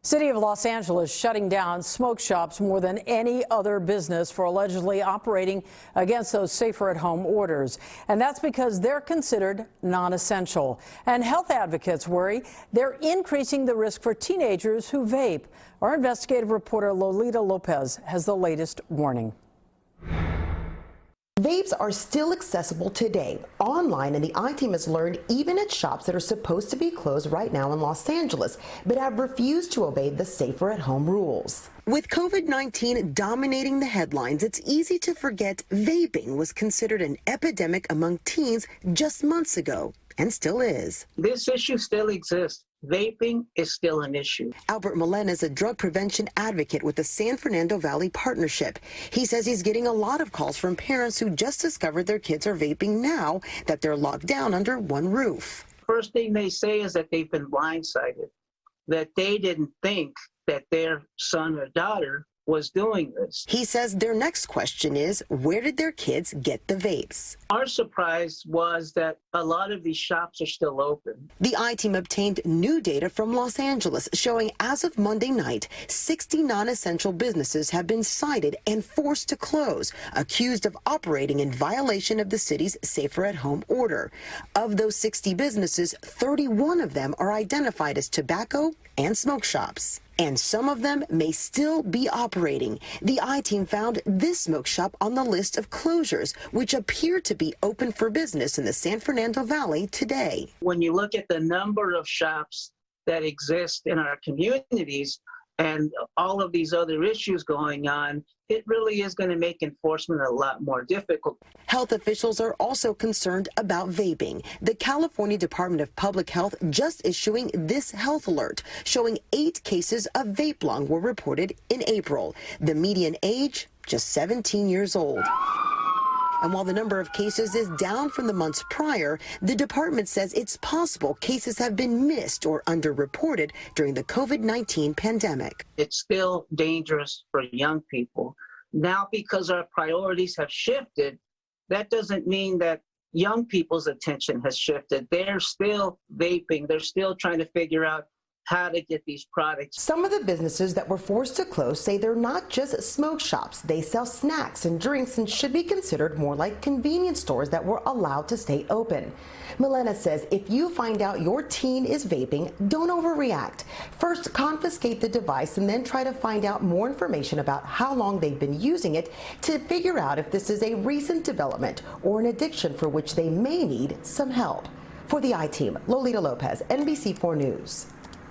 City of Los Angeles shutting down smoke shops more than any other business for allegedly operating against those safer at home orders. And that's because they're considered non-essential. And health advocates worry they're increasing the risk for teenagers who vape. Our investigative reporter Lolita Lopez has the latest warning. Vapes are still accessible today online, and the I-Team has learned even at shops that are supposed to be closed right now in Los Angeles, but have refused to obey the safer at home rules. With COVID-19 dominating the headlines, it's easy to forget vaping was considered an epidemic among teens just months ago, and still is. This issue still exists. Vaping is still an issue. Albert Millen is a drug prevention advocate with the San Fernando Valley Partnership. He says he's getting a lot of calls from parents who just discovered their kids are vaping now that they're locked down under one roof. First thing they say is that they've been blindsided, that they didn't think that their son or daughter was doing this. He says their next question is, where did their kids get the vapes? Our surprise was that a lot of these shops are still open. The I-Team obtained new data from Los Angeles showing as of Monday night, 60 non-essential businesses have been cited and forced to close, accused of operating in violation of the city's safer at home order. Of those 60 businesses, 31 of them are identified as tobacco and smoke shops. And some of them may still be operating. The I-Team found this smoke shop on the list of closures, which appear to be open for business in the San Fernando Valley today. When you look at the number of shops that exist in our communities and all of these other issues going on, it really is going to make enforcement a lot more difficult. Health officials are also concerned about vaping. The California Department of Public Health just issuing this health alert, showing 8 cases of vape lung were reported in April. The median age, just 17 years old. And while the number of cases is down from the months prior, the department says it's possible cases have been missed or underreported during the COVID-19 pandemic. It's still dangerous for young people. Now, because our priorities have shifted, that doesn't mean that young people's attention has shifted. They're still vaping. They're still trying to figure out how to get these products. Some of the businesses that were forced to close say they're not just smoke shops. They sell snacks and drinks and should be considered more like convenience stores that were allowed to stay open. Milena says if you find out your teen is vaping, don't overreact. First, confiscate the device and then try to find out more information about how long they've been using it to figure out if this is a recent development or an addiction for which they may need some help. For the I-Team, Lolita Lopez, NBC4 News.